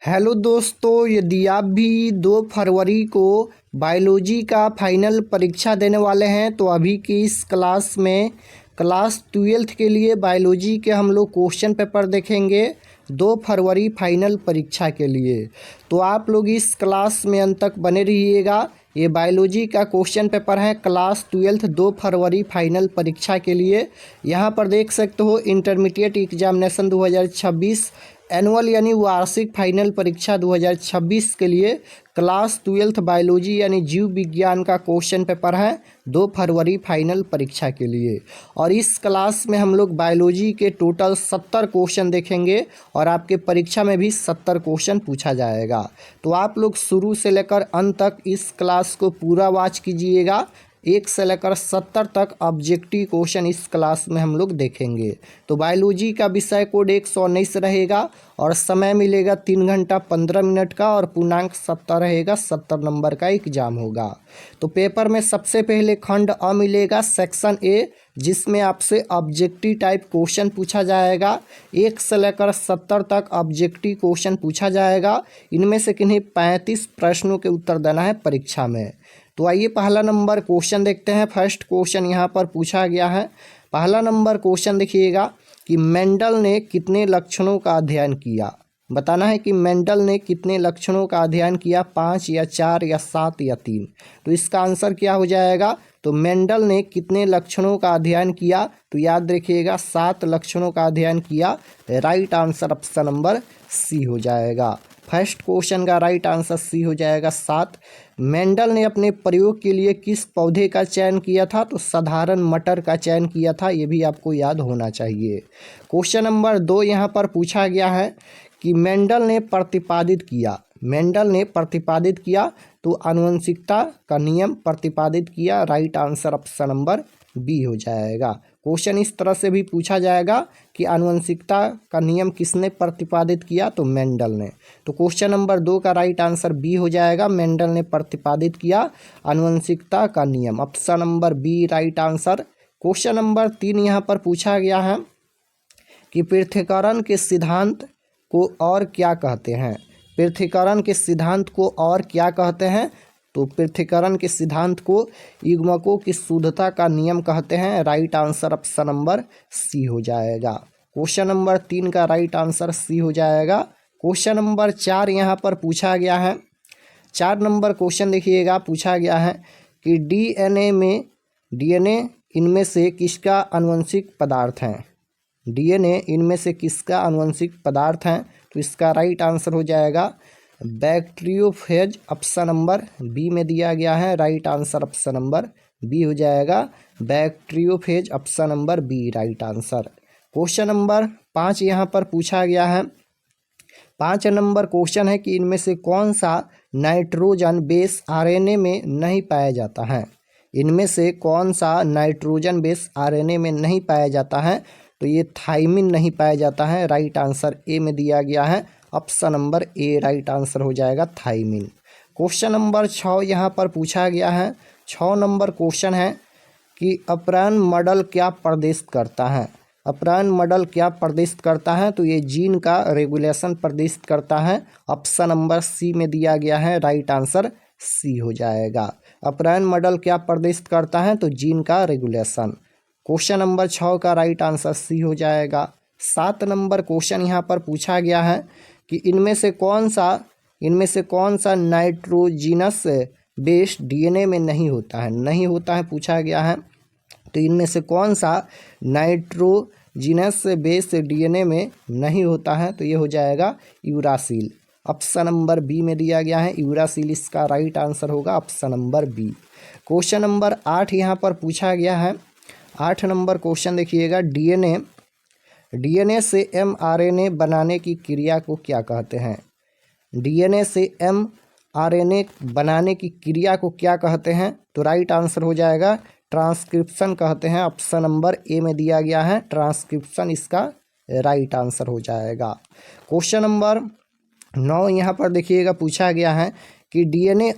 Hello दोस्तों, यदि आप भी 2 फरवरी को बायोलॉजी का फाइनल परीक्षा देने वाले हैं तो अभी की इस क्लास में क्लास 12th के लिए बायोलॉजी के हम लोग क्वेश्चन पेपर देखेंगे 2 फरवरी फाइनल परीक्षा के लिए। तो आप लोग इस क्लास में अंत तक बने रहिएगा। ये बायोलॉजी का क्वेश्चन पेपर है क्लास 12th 2 फरवरी फाइनल परीक्षा के लिए। यहाँ पर देख सकते हो इंटरमीडिएट एग्जामिनेशन 2026 एनुअल यानी वार्षिक फाइनल परीक्षा 2026 के लिए क्लास 12th बायोलॉजी यानी जीव विज्ञान का क्वेश्चन पेपर है 2 फरवरी फाइनल परीक्षा के लिए। और इस क्लास में हम लोग बायोलॉजी के टोटल 70 क्वेश्चन देखेंगे और आपके परीक्षा में भी 70 क्वेश्चन पूछा जाएगा। तो आप लोग शुरू से लेकर अंत तक इस क्लास को पूरा वॉच कीजिएगा। 1 से लेकर 70 तक ऑब्जेक्टिव क्वेश्चन इस क्लास में हम लोग देखेंगे। तो बायोलॉजी का विषय कोड 119 रहेगा और समय मिलेगा 3 घंटा 15 मिनट का और पूर्णांक 70 रहेगा। 70 नंबर का एग्जाम होगा। तो पेपर में सबसे पहले खंड अ मिलेगा सेक्शन ए, जिसमें आपसे ऑब्जेक्टिव टाइप क्वेश्चन पूछा जाएगा। 1 से लेकर 70 तक ऑब्जेक्टिव क्वेश्चन पूछा जाएगा। इनमें से किन्हीं 35 प्रश्नों के उत्तर देना है परीक्षा में। तो आइए पहला नंबर क्वेश्चन देखते हैं। फर्स्ट क्वेश्चन यहाँ पर पूछा गया है। पहला नंबर क्वेश्चन देखिएगा कि मेंडल ने कितने लक्षणों का अध्ययन किया। बताना है कि मेंडल ने कितने लक्षणों का अध्ययन किया, 5 या 4 या 7 या 3। तो इसका आंसर क्या हो जाएगा? तो मेंडल ने कितने लक्षणों का अध्ययन किया, तो याद रखिएगा 7 लक्षणों का अध्ययन किया। Right answer option number C हो जाएगा। फर्स्ट क्वेश्चन का राइट आंसर सी हो जाएगा 7। मेंडल ने अपने प्रयोग के लिए किस पौधे का चयन किया था? तो साधारण मटर का चयन किया था। ये भी आपको याद होना चाहिए। क्वेश्चन नंबर 2 यहाँ पर पूछा गया है कि मेंडल ने प्रतिपादित किया। मेंडल ने प्रतिपादित किया तो आनुवंशिकता का नियम प्रतिपादित किया। Right answer option number B हो जाएगा। क्वेश्चन इस तरह से भी पूछा जाएगा कि आनुवंशिकता का नियम किसने प्रतिपादित किया? तो मेंडल ने। तो क्वेश्चन नंबर 2 का राइट आंसर बी हो जाएगा। मेंडल ने प्रतिपादित किया आनुवंशिकता का नियम। Option number B right answer. Question number 3 यहाँ पर पूछा गया है कि पृथक्करण के सिद्धांत को और क्या कहते हैं? पृथक्करण के सिद्धांत को और क्या कहते हैं? तो पृथक्करण के सिद्धांत को युग्मकों की शुद्धता का नियम कहते हैं। Right answer option number C हो जाएगा। क्वेश्चन नंबर 3 का राइट आंसर सी हो जाएगा। क्वेश्चन नंबर 4 यहाँ पर पूछा गया है। 4 नंबर क्वेश्चन देखिएगा, पूछा गया है कि डीएनए इनमें से किसका आनुवंशिक पदार्थ है? डीएनए इनमें से किसका आनुवंशिक पदार्थ है? तो इसका राइट आंसर हो जाएगा बैक्टीरियोफेज। ऑप्शन नंबर बी में दिया गया है। Right answer option number B हो जाएगा bacteriophage. Option number B right answer. Question number 5 यहाँ पर पूछा गया है। 5 नंबर क्वेश्चन है कि इनमें से कौन सा नाइट्रोजन बेस आरएनए में नहीं पाया जाता है? इनमें से कौन सा नाइट्रोजन बेस आरएनए में नहीं पाया जाता है? तो ये थाइमिन नहीं पाया जाता है। राइट आंसर ए में दिया गया है। Option number A right answer हो जाएगा थाइमिन। क्वेश्चन नंबर 6 यहाँ पर पूछा गया है। 6 नंबर क्वेश्चन है कि अपरायण मॉडल क्या प्रदर्शित करता है? अपरायण मॉडल क्या प्रदर्शित करता है? तो ये जीन का रेगुलेशन प्रदर्शित करता है। ऑप्शन नंबर सी में दिया गया है। राइट आंसर सी हो जाएगा। अपरायण मॉडल क्या प्रदर्शित करता है? तो जीन का रेगुलेशन। क्वेश्चन नंबर 6 का राइट आंसर सी हो जाएगा। 7 नंबर क्वेश्चन यहाँ पर पूछा गया है कि इनमें से कौन सा नाइट्रोजिनस बेस डीएनए में नहीं होता है? नहीं होता है पूछा गया है। तो इनमें से कौन सा नाइट्रोजिनस बेस डीएनए में नहीं होता है? तो ये हो जाएगा यूरासिल। ऑप्शन नंबर बी में दिया गया है यूरासिल। इसका राइट आंसर होगा option number B. Question number 8 यहाँ पर पूछा गया है। 8 नंबर क्वेश्चन देखिएगा, डीएनए से एमआरएनए बनाने की क्रिया को क्या कहते हैं? डीएनए से एमआरएनए बनाने की क्रिया को क्या कहते हैं? तो राइट आंसर हो जाएगा ट्रांसक्रिप्शन कहते हैं। ऑप्शन नंबर ए में दिया गया है ट्रांसक्रिप्शन। इसका राइट आंसर हो जाएगा। क्वेश्चन नंबर 9 यहाँ पर देखिएगा, पूछा गया है कि डीएनए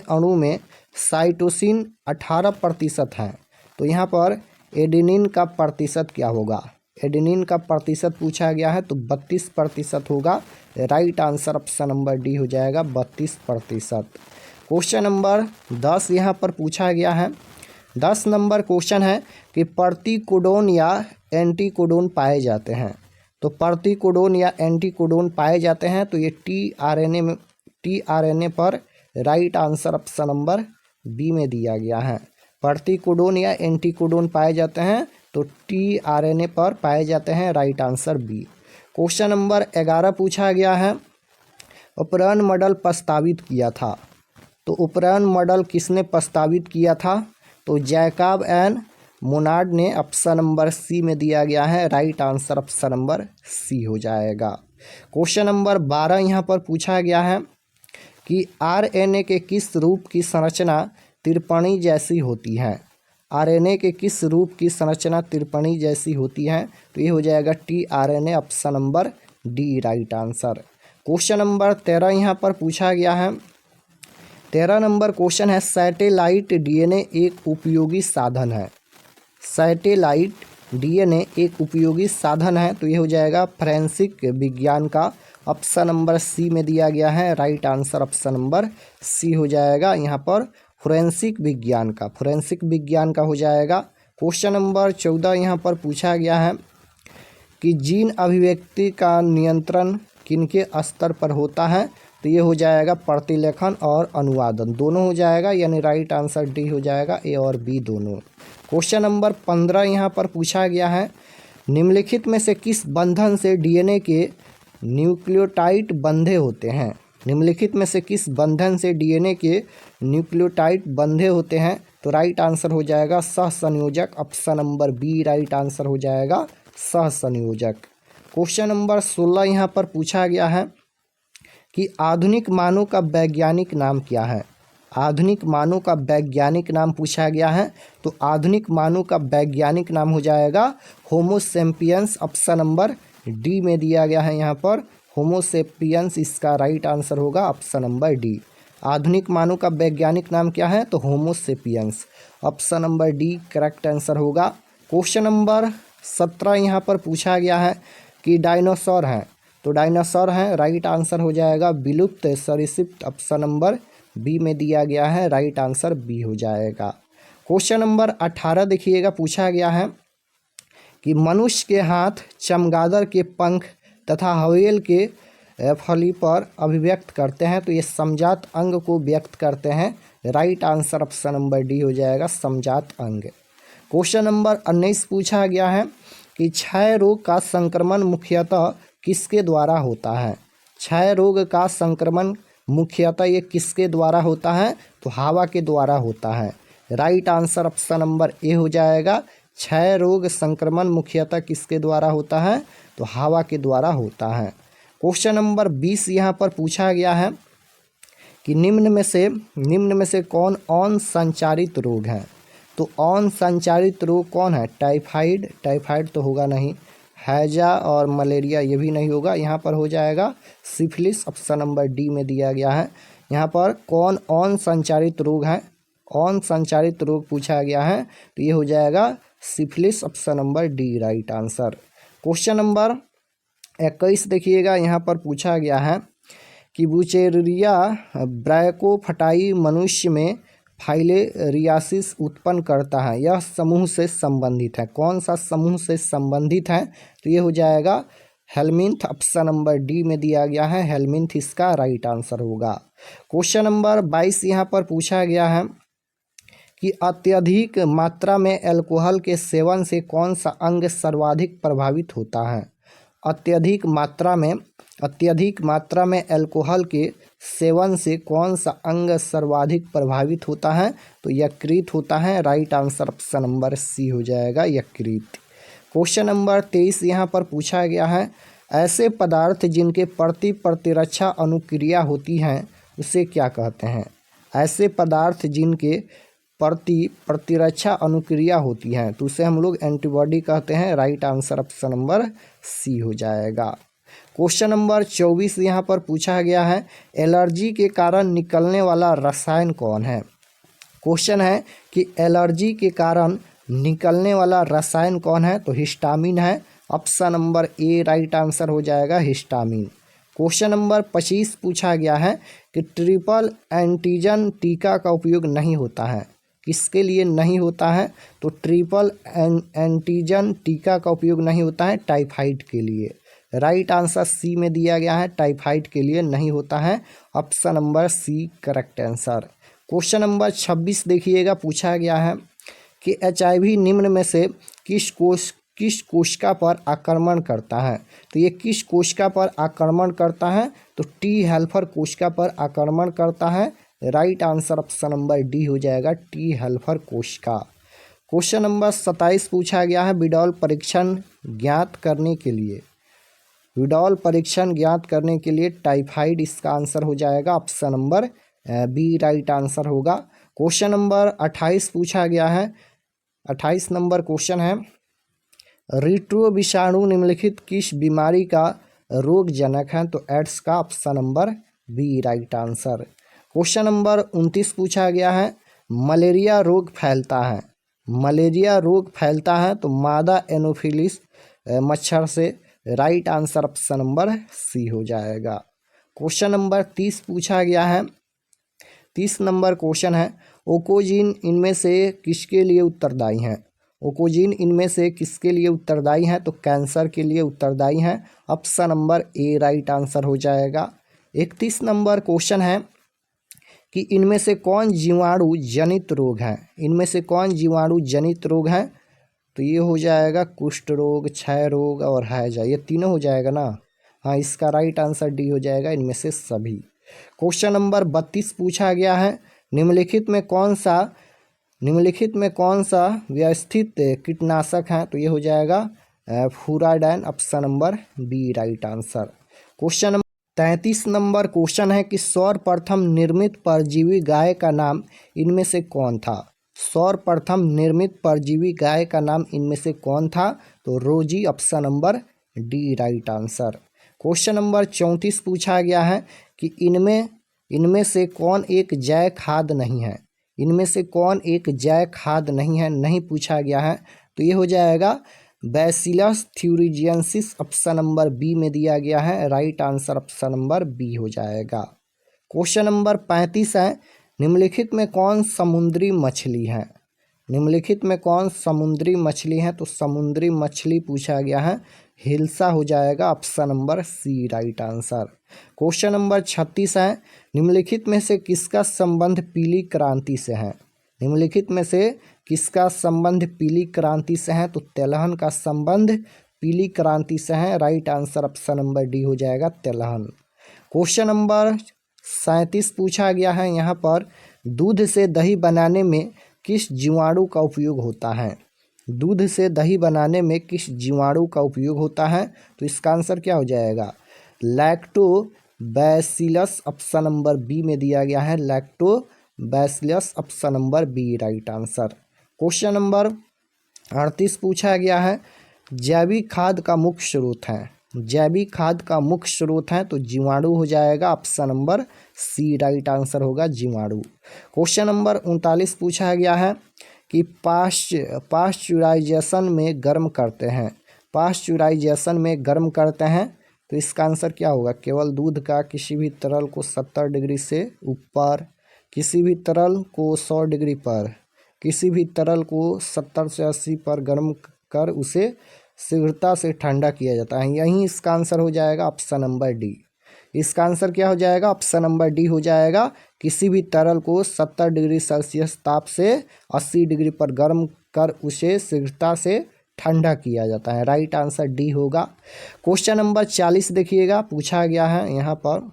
अणु में साइटोसिन 18% है। तो यहाँ पर एडेनिन का प्रतिशत क्या होगा? एडेनिन का प्रतिशत पूछा गया है तो 32% होगा। Right answer option number D हो जाएगा 32%। क्वेश्चन नंबर 10 यहाँ पर पूछा गया है। 10 नंबर क्वेश्चन है कि प्रतिकोडोन या एंटीकोडोन पाए जाते हैं। तो प्रतिकोडोन या एंटीकोडोन पाए जाते हैं तो ये टीआरएनए पर right answer option number B में दिया गया है। प्रतिकोडोन या एंटीकोडोन पाए जाते हैं तो टीआरएनए पर पाए जाते हैं। Right answer B. Question number 11 पूछा गया है। उपरन मॉडल प्रस्तावित किया था। तो उपरन मॉडल किसने प्रस्तावित किया था? तो जैकब एंड मोनार्ड ने। ऑप्शन नंबर सी में दिया गया है। Right answer option number C हो जाएगा। क्वेश्चन नंबर 12 यहाँ पर पूछा गया है कि आरएनए के किस रूप की संरचना तिरपणी जैसी होती है? आरएनए के किस रूप की संरचना तिरपणी जैसी होती है? तो ये हो जाएगा tRNA. Option number D right answer. Question number 13 यहाँ पर पूछा गया है। 13 नंबर क्वेश्चन है सैटेलाइट डीएनए एक उपयोगी साधन है। सैटेलाइट डीएनए एक उपयोगी साधन है तो ये हो जाएगा फोरेंसिक विज्ञान का। ऑप्शन नंबर सी में दिया गया है। Right answer option number C हो जाएगा यहाँ पर फोरेंसिक विज्ञान का हो जाएगा। क्वेश्चन नंबर 14 यहाँ पर पूछा गया है कि जीन अभिव्यक्ति का नियंत्रण किनके स्तर पर होता है? तो ये हो जाएगा प्रतिलेखन और अनुवादन दोनों हो जाएगा, यानी राइट आंसर डी हो जाएगा, ए और बी दोनों। क्वेश्चन नंबर 15 यहाँ पर पूछा गया है। निम्नलिखित में से किस बंधन से डीएनए के न्यूक्लियोटाइड बंधे होते हैं? निम्नलिखित में से किस बंधन से डीएनए के न्यूक्लियोटाइड बंधे होते हैं? तो राइट आंसर हो जाएगा सहसंयोजक। Option number B right answer हो जाएगा सहसंयोजक। क्वेश्चन नंबर 16 यहाँ पर पूछा गया है कि आधुनिक मानव का वैज्ञानिक नाम क्या है? आधुनिक मानव का वैज्ञानिक नाम पूछा गया है तो आधुनिक मानव का वैज्ञानिक नाम हो जाएगा Homo sapiens. Option number D में दिया गया है यहाँ पर होमो सेपियंस, इसका राइट आंसर होगा ऑप्शन नंबर डी। आधुनिक मानव का वैज्ञानिक नाम क्या है? तो Homo sapiens. Option number D correct answer होगा। क्वेश्चन नंबर 17 यहाँ पर पूछा गया है कि डायनासोर हैं। तो डायनासोर हैं, राइट आंसर हो जाएगा विलुप्त सरीसृप। ऑप्शन नंबर बी में दिया गया है। राइट आंसर बी हो जाएगा। क्वेश्चन नंबर 18 देखिएगा, पूछा गया है कि मनुष्य के हाथ चमगादड़ के पंख तथा हवेल के फली पर अभिव्यक्त करते हैं तो ये समजात अंग को व्यक्त करते हैं। Right answer option number D हो जाएगा समजात अंग। क्वेश्चन नंबर 19 पूछा गया है कि क्षय रोग का संक्रमण मुख्यतः किसके द्वारा होता है? क्षय रोग का संक्रमण मुख्यतः ये किसके द्वारा होता है? तो हवा के द्वारा होता है। Right answer option number A हो जाएगा। क्षय रोग संक्रमण मुख्यतः किसके द्वारा होता है? तो हवा के द्वारा होता है। क्वेश्चन नंबर 20 यहाँ पर पूछा गया है कि निम्न में से कौन औन संचारित रोग है? तो औन संचारित रोग कौन है? टाइफाइड तो होगा नहीं, हैजा और मलेरिया ये भी नहीं होगा। यहाँ पर हो जाएगा सिफिलिस। ऑप्शन नंबर डी में दिया गया है। यहाँ पर कौन औन संचारित रोग है? औन संचारित रोग पूछा गया है तो ये हो जाएगा syphilis. Option number D right answer. Question number 21 देखिएगा, यहाँ पर पूछा गया है कि बुचेरिया ब्रैकोफाइटा मनुष्य में फाइलेरियासिस उत्पन्न करता है, यह समूह से संबंधित है। कौन सा समूह से संबंधित है? तो ये हो जाएगा हेलमिंथ। ऑप्शन नंबर डी में दिया गया है हेलमिंथ, इसका राइट आंसर होगा। क्वेश्चन नंबर 22 यहाँ पर पूछा गया है कि अत्यधिक मात्रा में अल्कोहल के सेवन से कौन सा अंग सर्वाधिक प्रभावित होता है? अत्यधिक मात्रा में अल्कोहल के सेवन से कौन सा अंग सर्वाधिक प्रभावित होता है? तो यकृत होता है। Right answer option number C हो जाएगा यकृत। क्वेश्चन नंबर 23 यहाँ पर पूछा गया है ऐसे पदार्थ जिनके प्रति प्रतिरक्षा अनुक्रिया होती हैं उसे क्या कहते हैं? ऐसे पदार्थ जिनके प्रति प्रतिरक्षा अनुक्रिया होती हैं तो उसे हम लोग एंटीबॉडी कहते हैं। Right answer option number C हो जाएगा। क्वेश्चन नंबर 24 यहाँ पर पूछा गया है एलर्जी के कारण निकलने वाला रसायन कौन है? क्वेश्चन है कि एलर्जी के कारण निकलने वाला रसायन कौन है? तो हिस्टामिन है। Option number A right answer हो जाएगा हिस्टामिन। क्वेश्चन नंबर 25 पूछा गया है कि ट्रिपल एंटीजन टीका का उपयोग नहीं होता है, किसके लिए नहीं होता है? तो ट्रिपल एंटीजन टीका का उपयोग नहीं होता है टाइफाइड के लिए। राइट आंसर सी में दिया गया है, टाइफाइड के लिए नहीं होता है। Option number C correct answer. Question number 26 देखिएगा, पूछा गया है कि HIV निम्न में से किस कोशिका पर आक्रमण करता है? तो ये किस कोशिका पर आक्रमण करता है? तो टी हेल्पर कोशिका पर आक्रमण करता है। Right answer option number D हो जाएगा, टी हेल्पर कोशिका। क्वेश्चन नंबर 27 पूछा गया है विडॉल परीक्षण ज्ञात करने के लिए। विडॉल परीक्षण ज्ञात करने के लिए टाइफाइड इसका आंसर हो जाएगा, option number B right answer होगा। क्वेश्चन नंबर 28 पूछा गया है, 28 नंबर क्वेश्चन है रिट्रो विषाणु निम्नलिखित किस बीमारी का रोगजनक है? तो एड्स का option number B right answer. Question number 29 पूछा गया है मलेरिया रोग फैलता है, मलेरिया रोग फैलता है तो मादा एनोफिलिस मच्छर से। Right answer option number C हो जाएगा। क्वेश्चन नंबर 30 पूछा गया है, 30 नंबर क्वेश्चन है ओकोजिन इनमें से किसके लिए उत्तरदायी हैं? ओकोजिन इनमें से किसके लिए उत्तरदायी हैं? तो कैंसर के लिए उत्तरदायी हैं। Option number A right answer हो जाएगा। 31 नंबर क्वेश्चन है कि इनमें से कौन जीवाणु जनित रोग है? इनमें से कौन जीवाणु जनित रोग है? तो ये हो जाएगा कुष्ठ रोग, क्षय रोग और हैजा, ये तीनों हो जाएगा ना। हाँ, इसका राइट आंसर डी हो जाएगा, इनमें से सभी। क्वेश्चन नंबर 32 पूछा गया है निम्नलिखित में कौन सा व्यवस्थित कीटनाशक है? तो ये हो जाएगा Furadan, option number B right answer. Question number 33 number question है कि सर्वप्रथम निर्मित परजीवी गाय का नाम इनमें से कौन था? सर्वप्रथम निर्मित परजीवी गाय का नाम इनमें से कौन था? तो रोजी, option number D right answer. Question number 34 पूछा गया है कि इनमें से कौन एक जैव खाद नहीं है? इनमें से कौन एक जैव खाद नहीं है, नहीं पूछा गया है। तो ये हो जाएगा Bacillus thuringiensis, option number B में दिया गया है। Right answer option number B हो जाएगा। क्वेश्चन नंबर 35 है निम्नलिखित में कौन समुद्री मछली है? निम्नलिखित में कौन समुद्री मछली है? तो समुद्री मछली पूछा गया है, हिल्सा हो जाएगा, option number C right answer. Question number 36 है निम्नलिखित में से किसका संबंध पीली क्रांति से है? निम्नलिखित में से किसका संबंध पीली क्रांति से है? तो तेलहन का संबंध पीली क्रांति से है। Right answer option number D हो जाएगा, तेलहन। क्वेश्चन नंबर 37 पूछा गया है, यहाँ पर दूध से दही बनाने में किस जीवाणु का उपयोग होता है? दूध से दही बनाने में किस जीवाणु का उपयोग होता है? तो इसका आंसर क्या हो जाएगा? लैक्टोबैसिलस, ऑप्शन नंबर बी में दिया गया है, Lactobacillus, option number B right answer. Question number 38 पूछा गया है जैविक खाद का मुख्य स्रोत है, जैविक खाद का मुख्य स्रोत है तो जीवाणु हो जाएगा, option number C right answer होगा, जीवाणु। क्वेश्चन नंबर 39 पूछा गया है कि पाश्चुराइजेशन में गर्म करते हैं, पाश्चुराइजेशन में गर्म करते हैं तो इसका आंसर क्या होगा? केवल दूध का किसी भी तरल को 70 डिग्री से ऊपर, किसी भी तरल को 100 डिग्री पर, किसी भी तरल को 70 से 80 पर गर्म कर उसे शीघ्रता से ठंडा किया जाता है। यही इसका आंसर हो जाएगा, ऑप्शन नंबर डी। इसका आंसर क्या हो जाएगा? ऑप्शन नंबर डी हो जाएगा। किसी भी तरल को 70 डिग्री सेल्सियस ताप से 80 डिग्री पर गर्म कर उसे शीघ्रता से ठंडा किया जाता है। राइट आंसर डी होगा। क्वेश्चन नंबर 40 देखिएगा, पूछा गया है यहाँ पर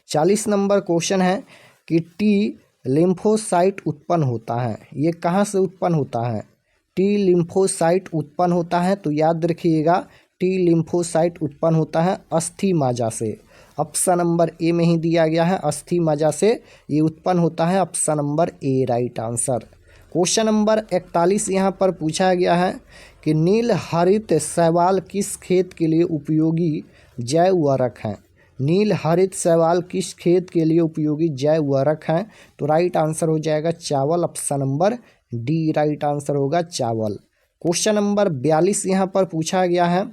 40 नंबर क्वेश्चन है कि टी लिम्फोसाइट उत्पन्न होता है, ये कहाँ से उत्पन्न होता है? टी लिम्फोसाइट उत्पन्न होता है तो याद रखिएगा टी लिम्फोसाइट उत्पन्न होता है अस्थि मज्जा से, ऑप्शन नंबर ए में ही दिया गया है, अस्थि मज्जा से ये उत्पन्न होता है, option number A right answer. Question number 41 यहाँ पर पूछा गया है कि नील हरित शैवाल किस खेत के लिए उपयोगी जैव उर्वरक है? नील हरित शैवाल किस खेत के लिए उपयोगी जैव उर्वरक है? तो राइट आंसर हो जाएगा चावल, option number D right answer होगा, चावल। क्वेश्चन नंबर 42 यहाँ पर पूछा गया है।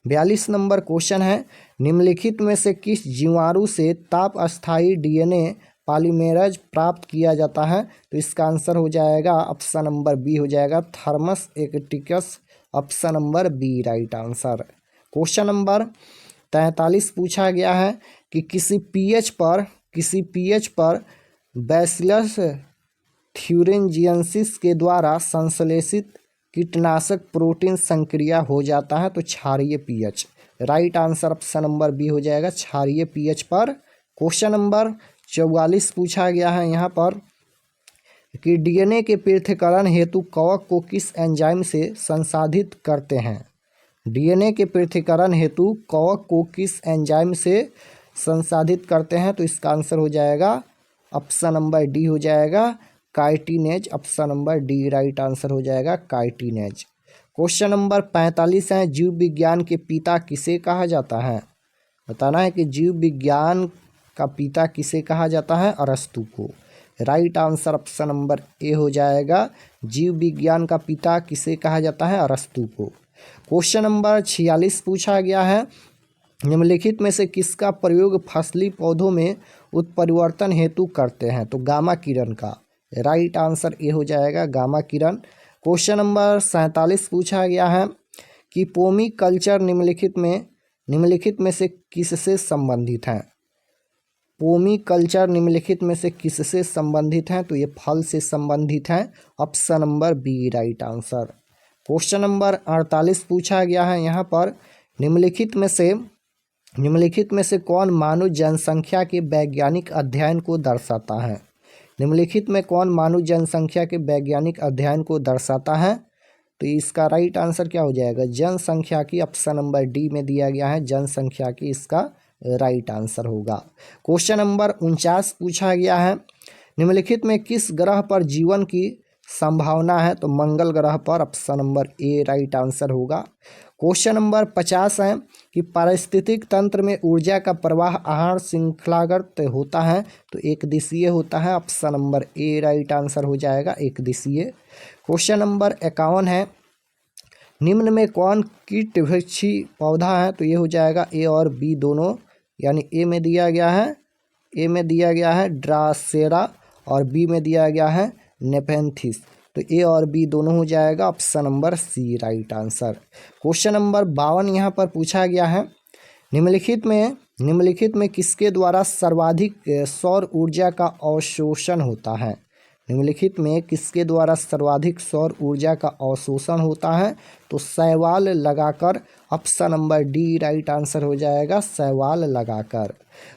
42 नंबर क्वेश्चन है, निम्नलिखित में से किस जीवाणु से ताप अस्थायी डीएनए पॉलीमेरेज प्राप्त किया जाता है? तो इसका आंसर हो जाएगा ऑप्शन नंबर बी हो जाएगा, Thermus aquaticus, option number B right answer. Question number 43 पूछा गया है कि किसी पीएच पर बैसिलस थ्यूरिंजियंसिस के द्वारा संश्लेषित कीटनाशक प्रोटीन संक्रिया हो जाता है, तो क्षारीय pH. Right answer option number B हो जाएगा, क्षारीय पीएच पर। क्वेश्चन नंबर 44 पूछा गया है यहाँ पर कि डीएनए के पृथक्करण हेतु कवक को किस एंजाइम से संसाधित करते हैं? डीएनए के पृथक्करण हेतु कवक को किस एंजाइम से संसाधित करते हैं? तो इसका आंसर हो जाएगा ऑप्शन नंबर डी हो जाएगा, chitinase, option number D right answer हो जाएगा, काइटिनेज। क्वेश्चन नंबर 45 है, जीव विज्ञान के पिता किसे कहा जाता है? बताना है कि जीव विज्ञान का पिता किसे कहा जाता है? अरस्तु को। Right answer option number A हो जाएगा, जीव विज्ञान का पिता किसे कहा जाता है? अरस्तु को। क्वेश्चन नंबर 46 पूछा गया है, निम्नलिखित में से किसका प्रयोग फसली पौधों में उत्परिवर्तन हेतु करते हैं? तो गामा किरण का। राइट आंसर ए हो जाएगा, गामा किरण। क्वेश्चन नंबर 47 पूछा गया है कि पोमी कल्चर निम्नलिखित में से किससे संबंधित है? पोमी कल्चर निम्नलिखित में से किससे संबंधित है? तो ये फल से संबंधित है, option number B right answer. Question number 48 पूछा गया है यहाँ पर, निम्नलिखित में से कौन मानव जनसंख्या के वैज्ञानिक अध्ययन को दर्शाता है? निम्नलिखित में कौन मानव जनसंख्या के वैज्ञानिक अध्ययन को दर्शाता है? तो इसका राइट आंसर क्या हो जाएगा? जनसंख्या की, ऑप्शन नंबर डी में दिया गया है, जनसंख्या की इसका राइट आंसर होगा। क्वेश्चन नंबर 49 पूछा गया है, निम्नलिखित में किस ग्रह पर जीवन की संभावना है? तो मंगल ग्रह पर, option number A right answer होगा। क्वेश्चन नंबर 50 है कि पारिस्थितिक तंत्र में ऊर्जा का प्रवाह आहार श्रृंखलागत होता है, तो एक दिशीय होता है, option number A right answer हो जाएगा, एक दिशीय। क्वेश्चन नंबर 51 है, निम्न में कौन कीटभक्षी पौधा है? तो ये हो जाएगा ए और बी दोनों, यानी ए में दिया गया है ड्रासेरा और बी में दिया गया है नेपेंथिस, तो ए और बी दोनों हो जाएगा, option number C right answer. Question number 52 यहाँ पर पूछा गया है, निम्नलिखित में किसके द्वारा सर्वाधिक सौर ऊर्जा का अवशोषण होता है? निम्नलिखित में किसके द्वारा सर्वाधिक सौर ऊर्जा का अवशोषण होता है? तो शैवाल लगाकर, option number D right answer हो जाएगा, शैवाल लगाकर।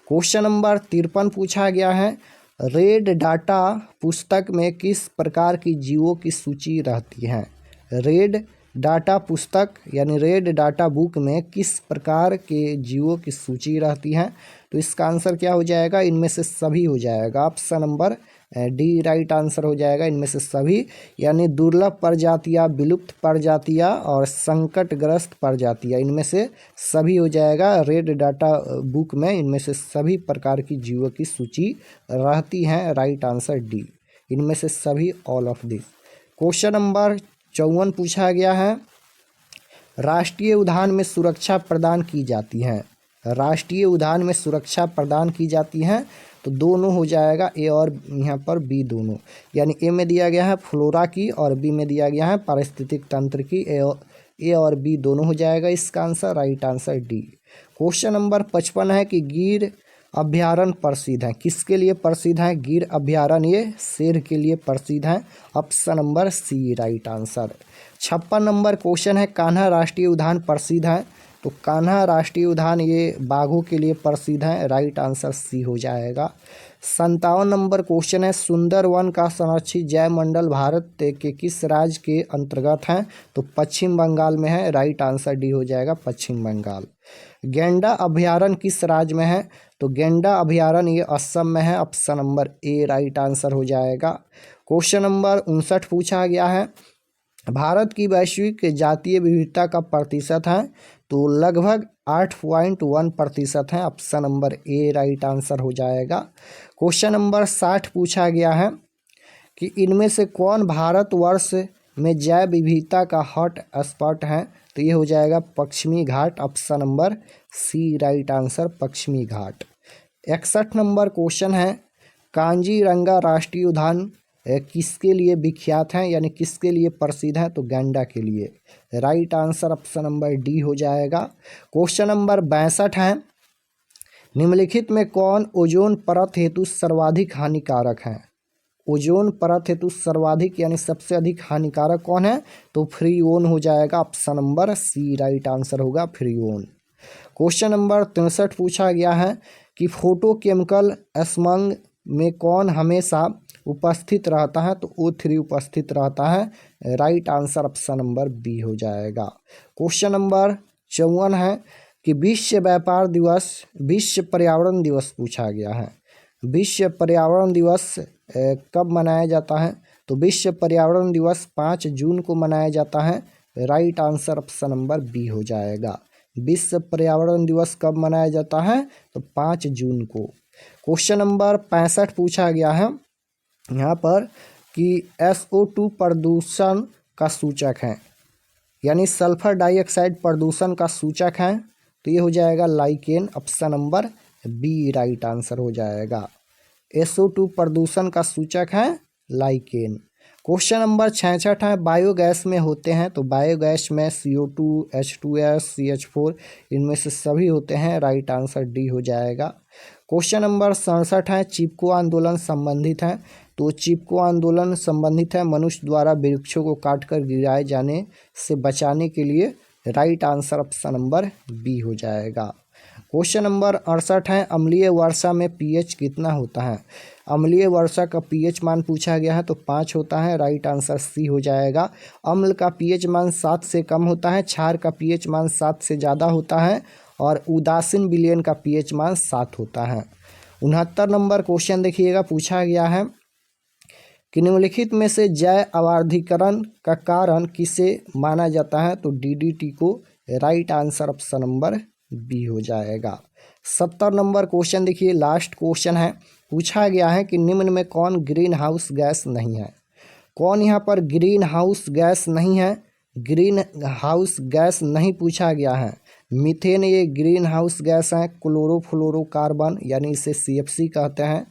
क्वेश्चन नंबर 53 पूछा गया है, रेड डाटा पुस्तक में किस प्रकार की जीवों की सूची रहती है? रेड डाटा पुस्तक यानी रेड डाटा बुक में किस प्रकार के जीवों की सूची रहती है? तो इसका आंसर क्या हो जाएगा? इनमें से सभी हो जाएगा, option number D right answer हो जाएगा, इनमें से सभी, यानी दुर्लभ प्रजातियां, विलुप्त प्रजातियां और संकटग्रस्त प्रजातियां, इनमें से सभी हो जाएगा। रेड डाटा बुक में इनमें से सभी प्रकार की जीवों की सूची रहती है, राइट आंसर डी, इनमें से सभी, all of this. Question number 54 पूछा गया है, राष्ट्रीय उद्यान में सुरक्षा प्रदान की जाती है? राष्ट्रीय उद्यान में सुरक्षा प्रदान की जाती है, तो दोनों हो जाएगा, ए और यहाँ पर बी दोनों, यानी ए में दिया गया है फ्लोरा की और बी में दिया गया है पारिस्थितिक तंत्र की, ए और बी दोनों हो जाएगा इसका answer, right answer D. Question number 55 है कि गिर अभ्यारण्य प्रसिद्ध है, किसके लिए प्रसिद्ध है? गिर अभ्यारण्य ये शेर के लिए प्रसिद्ध है, option number C right answer. 56 number question है, कान्हा राष्ट्रीय उद्यान प्रसिद्ध है? तो कान्हा राष्ट्रीय उद्यान ये बाघों के लिए प्रसिद्ध है, राइट आंसर सी हो जाएगा। 57 नंबर क्वेश्चन है, सुंदरवन का संरक्षित जैवमंडल भारत के किस राज्य के अंतर्गत है? तो पश्चिम बंगाल में है, राइट आंसर डी हो जाएगा, पश्चिम बंगाल। गेंडा अभ्यारण्य किस राज्य में है? तो गेंडा अभ्यारण्य ये असम में है, option number A right answer हो जाएगा। क्वेश्चन नंबर 59 पूछा गया है, भारत की वैश्विक जातीय विविधता का प्रतिशत है? तो लगभग 8.1% है, option number A right answer हो जाएगा। क्वेश्चन नंबर 60 पूछा गया है कि इनमें से कौन भारतवर्ष में जैव विविधता का हॉट स्पॉट है? तो ये हो जाएगा पश्चिमी घाट, option number C right answer, पश्चिमी घाट। 61 नंबर क्वेश्चन है, कांजीरंगा राष्ट्रीय उद्यान किसके लिए विख्यात है, यानी किसके लिए प्रसिद्ध है? तो गैंडा के लिए। Right answer option number D हो जाएगा। क्वेश्चन नंबर 62 है, निम्नलिखित में कौन ओजोन परत हेतु सर्वाधिक हानिकारक है? ओजोन परत हेतु सर्वाधिक यानी सबसे अधिक हानिकारक कौन है? तो फ्रीओन हो जाएगा, option number C right answer होगा फ्रीओन। क्वेश्चन नंबर 63 पूछा गया है कि फोटोकेमिकल स्मग में कौन हमेशा उपस्थित रहता है? तो O3 उपस्थित रहता है। Right answer option number B हो जाएगा। क्वेश्चन नंबर 54 है कि विश्व व्यापार दिवस, विश्व पर्यावरण दिवस पूछा गया है। विश्व पर्यावरण दिवस कब मनाया जाता है? तो विश्व पर्यावरण दिवस 5 जून को मनाया जाता है। Right answer option number B हो जाएगा। विश्व पर्यावरण दिवस कब मनाया जाता है? तो 5 जून को। क्वेश्चन नंबर 65 पूछा गया है यहाँ पर कि SO2 प्रदूषण का सूचक है, यानी सल्फर डाइऑक्साइड प्रदूषण का सूचक है। तो ये हो जाएगा lichen, option number B right answer हो जाएगा। SO2 प्रदूषण का सूचक है लाइकेन। क्वेश्चन नंबर 66 है, बायोगैस में होते हैं? तो बायोगैस में CO2, H2S, CH4 इनमें से सभी होते हैं। राइट आंसर डी हो जाएगा। क्वेश्चन नंबर 67 है, चिपको आंदोलन संबंधित है? तो चिपको आंदोलन संबंधित है मनुष्य द्वारा वृक्षों को काटकर गिराए जाने से बचाने के लिए। Right answer option number B हो जाएगा। क्वेश्चन नंबर 68 है, अम्लीय वर्षा में pH कितना होता है? अम्लीय वर्षा का pH मान पूछा गया है, तो 5 होता है। राइट आंसर सी हो जाएगा। अम्ल का pH मान 7 से कम होता है, क्षार का pH मान 7 से ज़्यादा होता है और उदासीन विलयन का pH मान 7 होता है। 69 नंबर क्वेश्चन देखिएगा, पूछा गया है कि निम्नलिखित में से जैव आवर्धीकरण का कारण किसे माना जाता है? तो DDT को। Right answer option number B हो जाएगा। 70 नंबर क्वेश्चन देखिए, लास्ट क्वेश्चन है। पूछा गया है कि निम्न में कौन ग्रीन हाउस गैस नहीं है? कौन यहाँ पर ग्रीन हाउस गैस नहीं है? ग्रीन हाउस गैस नहीं पूछा गया है। मीथेन ये ग्रीन हाउस गैस है। क्लोरोफ्लोरोकार्बन यानी इसे CFC कहते हैं,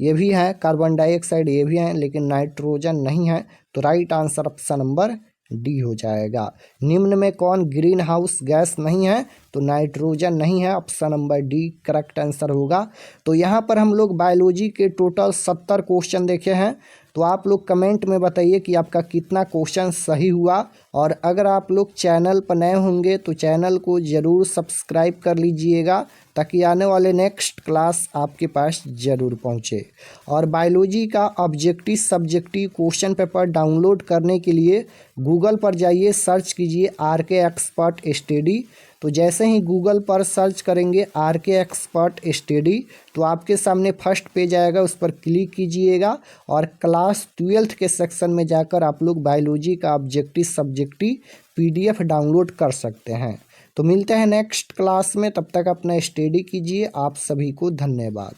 ये भी है। कार्बन डाइऑक्साइड ये भी है, लेकिन नाइट्रोजन नहीं है। तो right answer option number D हो जाएगा। निम्न में कौन ग्रीन हाउस गैस नहीं है? तो नाइट्रोजन नहीं है, option number D correct answer होगा। तो यहाँ पर हम लोग बायोलॉजी के टोटल 70 क्वेश्चन देखे हैं। तो आप लोग कमेंट में बताइए कि आपका कितना क्वेश्चन सही हुआ। और अगर आप लोग चैनल पर नए होंगे तो चैनल को ज़रूर सब्सक्राइब कर लीजिएगा, ताकि आने वाले नेक्स्ट क्लास आपके पास ज़रूर पहुँचे। और बायोलॉजी का objective subjective question paper download करने के लिए गूगल पर जाइए, सर्च कीजिए RK एक्सपर्ट स्टडी। तो जैसे ही गूगल पर सर्च करेंगे RK एक्सपर्ट स्टडी, तो आपके सामने फर्स्ट पेज आएगा, उस पर क्लिक कीजिएगा और क्लास 12th के सेक्शन में जाकर आप लोग बायोलॉजी का ऑब्जेक्टिव सब्जेक्टिव PDF डाउनलोड कर सकते हैं। तो मिलते हैं नेक्स्ट क्लास में, तब तक अपना स्टडी कीजिए। आप सभी को धन्यवाद।